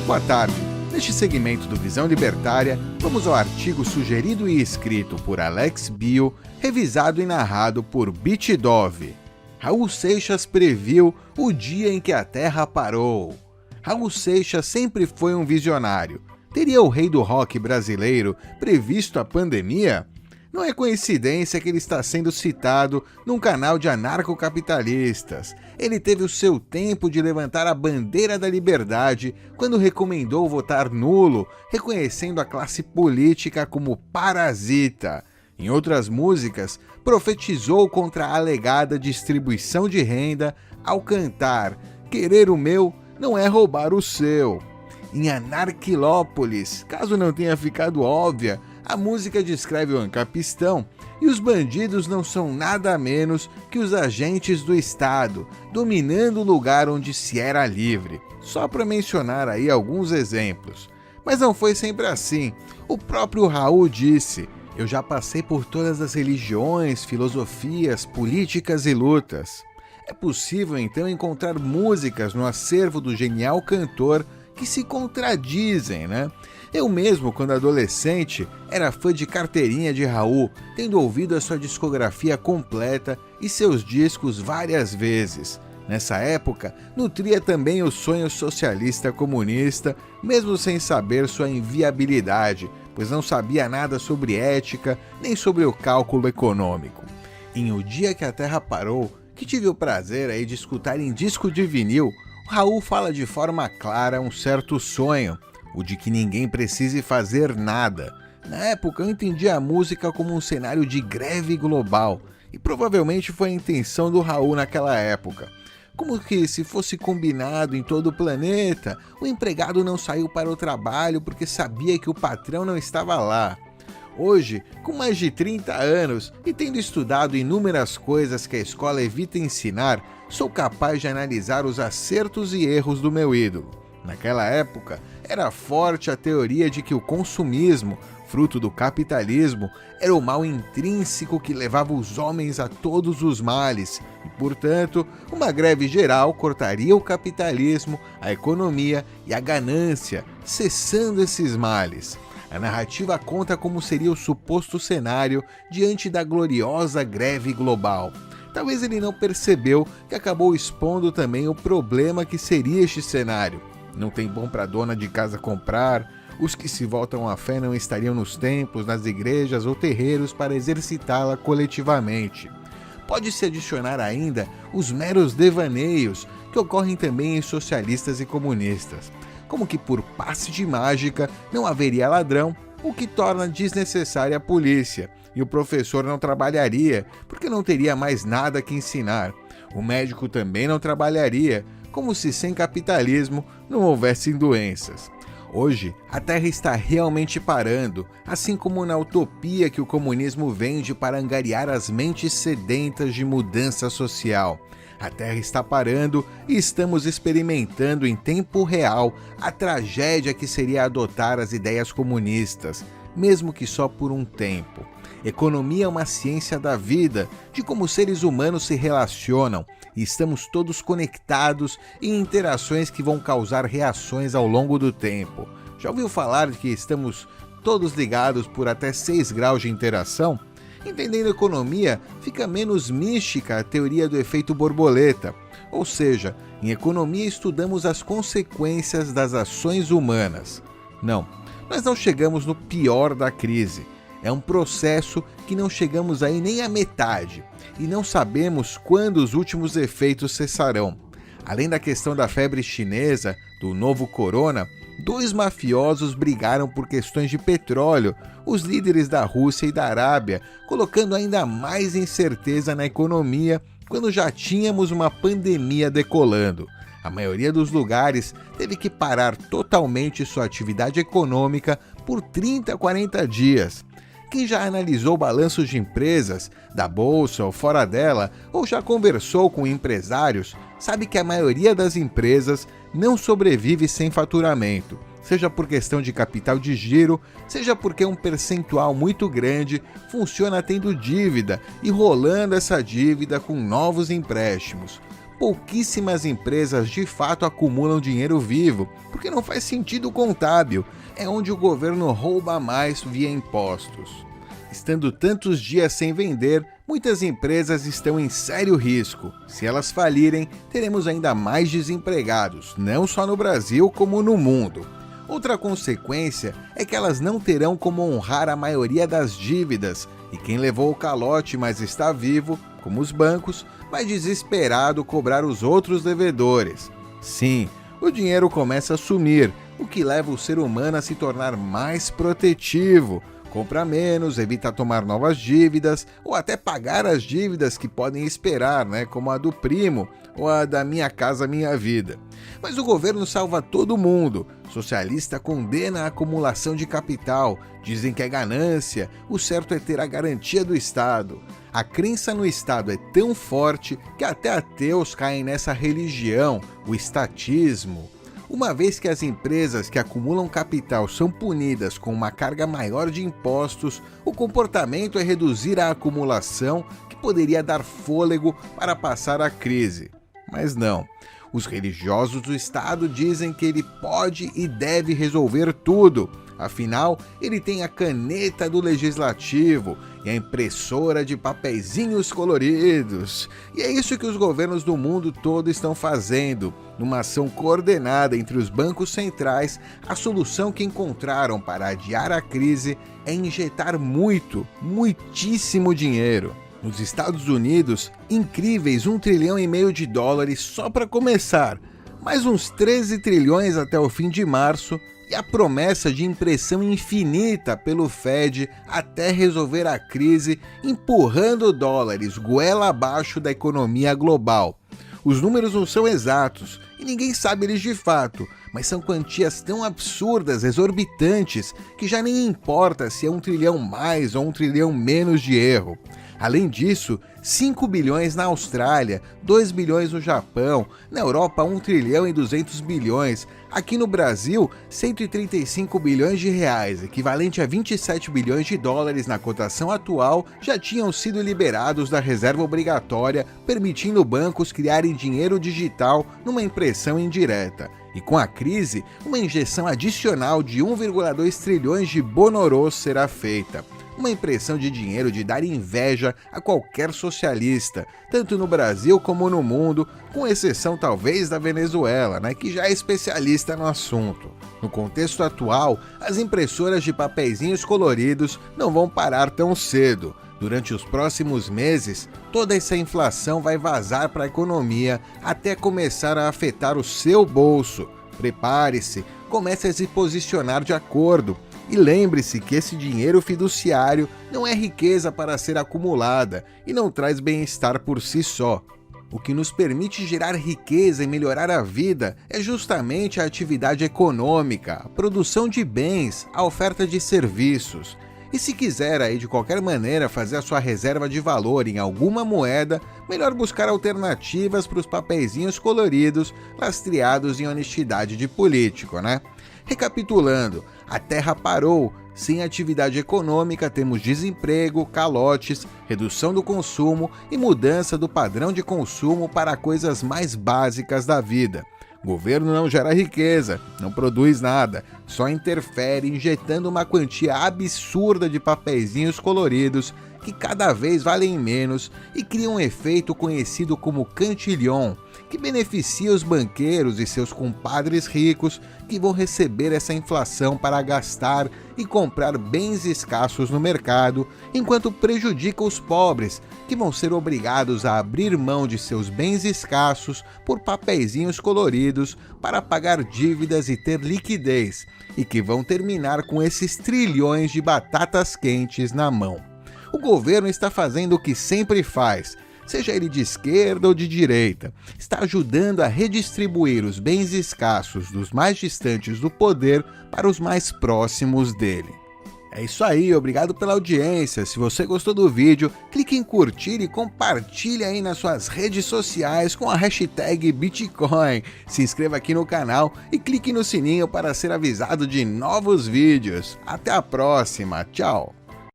Boa tarde. Neste segmento do Visão Libertária, vamos ao artigo sugerido e escrito por Alex Bio, revisado e narrado por Beat Dove. Raul Seixas previu o dia em que a Terra parou. Raul Seixas sempre foi um visionário. Teria o rei do rock brasileiro previsto a pandemia? Não é coincidência que ele está sendo citado num canal de anarcocapitalistas. Ele teve o seu tempo de levantar a bandeira da liberdade quando recomendou votar nulo, reconhecendo a classe política como parasita. Em outras músicas, profetizou contra a alegada distribuição de renda ao cantar "Querer o meu não é roubar o seu". Em Anarquilópolis, caso não tenha ficado óbvia, a música descreve o ancapistão e os bandidos não são nada menos que os agentes do Estado, dominando o lugar onde se era livre. Só para mencionar aí alguns exemplos. Mas não foi sempre assim. O próprio Raul disse: "Eu já passei por todas as religiões, filosofias, políticas e lutas". É possível então encontrar músicas no acervo do genial cantor que se contradizem, né? Eu mesmo, quando adolescente, era fã de carteirinha de Raul, tendo ouvido a sua discografia completa e seus discos várias vezes. Nessa época, nutria também o sonho socialista comunista, mesmo sem saber sua inviabilidade, pois não sabia nada sobre ética, nem sobre o cálculo econômico. Em O Dia que a Terra Parou, que tive o prazer aí de escutar em disco de vinil, Raul fala de forma clara um certo sonho, o de que ninguém precise fazer nada. Na época eu entendia a música como um cenário de greve global, e provavelmente foi a intenção do Raul naquela época. Como que se fosse combinado em todo o planeta, o empregado não saiu para o trabalho porque sabia que o patrão não estava lá. Hoje, com mais de 30 anos e tendo estudado inúmeras coisas que a escola evita ensinar, sou capaz de analisar os acertos e erros do meu ídolo. Naquela época, era forte a teoria de que o consumismo, fruto do capitalismo, era o mal intrínseco que levava os homens a todos os males e, portanto, uma greve geral cortaria o capitalismo, a economia e a ganância, cessando esses males. A narrativa conta como seria o suposto cenário diante da gloriosa greve global. Talvez ele não percebeu que acabou expondo também o problema que seria este cenário. Não tem pão para a dona de casa comprar, os que se voltam à fé não estariam nos templos, nas igrejas ou terreiros para exercitá-la coletivamente. Pode-se adicionar ainda os meros devaneios que ocorrem também em socialistas e comunistas, como que por passe de mágica não haveria ladrão, o que torna desnecessária a polícia, e o professor não trabalharia porque não teria mais nada que ensinar. O médico também não trabalharia, como se sem capitalismo não houvessem doenças. Hoje, a Terra está realmente parando, assim como na utopia que o comunismo vende para angariar as mentes sedentas de mudança social. A Terra está parando e estamos experimentando em tempo real a tragédia que seria adotar as ideias comunistas, mesmo que só por um tempo. Economia é uma ciência da vida, de como os seres humanos se relacionam, e estamos todos conectados em interações que vão causar reações ao longo do tempo. Já ouviu falar de que estamos todos ligados por até 6 graus de interação? Entendendo economia, fica menos mística a teoria do efeito borboleta. Ou seja, em economia estudamos as consequências das ações humanas. Não, nós não chegamos no pior da crise. É um processo que não chegamos aí nem à metade e não sabemos quando os últimos efeitos cessarão. Além da questão da febre chinesa, do novo corona, 2 mafiosos brigaram por questões de petróleo, os líderes da Rússia e da Arábia, colocando ainda mais incerteza na economia quando já tínhamos uma pandemia decolando. A maioria dos lugares teve que parar totalmente sua atividade econômica por 30 a 40 dias. Quem já analisou balanços de empresas, da bolsa ou fora dela, ou já conversou com empresários, sabe que a maioria das empresas não sobrevive sem faturamento, seja por questão de capital de giro, seja porque um percentual muito grande funciona tendo dívida e rolando essa dívida com novos empréstimos. pouquíssimas empresas de fato acumulam dinheiro vivo, porque não faz sentido contábil, é onde o governo rouba mais via impostos. Estando tantos dias sem vender, muitas empresas estão em sério risco. Se elas falirem, teremos ainda mais desempregados, não só no Brasil como no mundo. Outra consequência é que elas não terão como honrar a maioria das dívidas, e quem levou o calote mas está vivo, como os bancos, vai desesperado cobrar os outros devedores. Sim, o dinheiro começa a sumir, o que leva o ser humano a se tornar mais protetivo. Compra menos, evita tomar novas dívidas ou até pagar as dívidas que podem esperar, como a do primo ou a da Minha Casa Minha Vida. Mas o governo salva todo mundo. Socialista condena a acumulação de capital, dizem que é ganância, o certo é ter a garantia do Estado. A crença no Estado é tão forte que até ateus caem nessa religião, o estatismo. Uma vez que as empresas que acumulam capital são punidas com uma carga maior de impostos, o comportamento é reduzir a acumulação, que poderia dar fôlego para passar a crise. Mas não. Os religiosos do Estado dizem que ele pode e deve resolver tudo. Afinal, ele tem a caneta do legislativo e a impressora de papeizinhos coloridos. E é isso que os governos do mundo todo estão fazendo. Numa ação coordenada entre os bancos centrais, a solução que encontraram para adiar a crise é injetar muitíssimo dinheiro. Nos Estados Unidos, incríveis $1,5 trilhão só para começar, mais uns 13 trilhões até o fim de março e a promessa de impressão infinita pelo Fed até resolver a crise, empurrando dólares goela abaixo da economia global. Os números não são exatos e ninguém sabe eles de fato, mas são quantias tão absurdas, exorbitantes, que já nem importa se é $1 trilhão mais ou $1 trilhão menos de erro. Além disso, 5 bilhões na Austrália, 2 bilhões no Japão, na Europa 1 trilhão e 200 bilhões, aqui no Brasil 135 bilhões de reais, equivalente a 27 bilhões de dólares na cotação atual, já tinham sido liberados da reserva obrigatória, permitindo bancos criarem dinheiro digital numa impressão indireta. E com a crise, uma injeção adicional de 1,2 trilhões de bonorôs será feita. Uma impressão de dinheiro de dar inveja a qualquer socialista, tanto no Brasil como no mundo, com exceção talvez da Venezuela, que já é especialista no assunto. No contexto atual, as impressoras de papeizinhos coloridos não vão parar tão cedo. Durante os próximos meses, toda essa inflação vai vazar para a economia até começar a afetar o seu bolso. Prepare-se, comece a se posicionar de acordo. E lembre-se que esse dinheiro fiduciário não é riqueza para ser acumulada e não traz bem-estar por si só. O que nos permite gerar riqueza e melhorar a vida é justamente a atividade econômica, a produção de bens, a oferta de serviços. E se quiser aí de qualquer maneira fazer a sua reserva de valor em alguma moeda, melhor buscar alternativas para os papeizinhos coloridos lastreados em honestidade de político, Recapitulando, a Terra parou. Sem atividade econômica, temos desemprego, calotes, redução do consumo e mudança do padrão de consumo para coisas mais básicas da vida. Governo não gera riqueza, não produz nada, só interfere injetando uma quantia absurda de papeizinhos coloridos que cada vez valem menos e cria um efeito conhecido como cantilhão, que beneficia os banqueiros e seus compadres ricos que vão receber essa inflação para gastar e comprar bens escassos no mercado, enquanto prejudica os pobres, que vão ser obrigados a abrir mão de seus bens escassos por papeizinhos coloridos para pagar dívidas e ter liquidez, e que vão terminar com esses trilhões de batatas quentes na mão. O governo está fazendo o que sempre faz, seja ele de esquerda ou de direita, está ajudando a redistribuir os bens escassos dos mais distantes do poder para os mais próximos dele. É isso aí, obrigado pela audiência. Se você gostou do vídeo, clique em curtir e compartilhe aí nas suas redes sociais com a hashtag Bitcoin. Se inscreva aqui no canal e clique no sininho para ser avisado de novos vídeos. Até a próxima, tchau!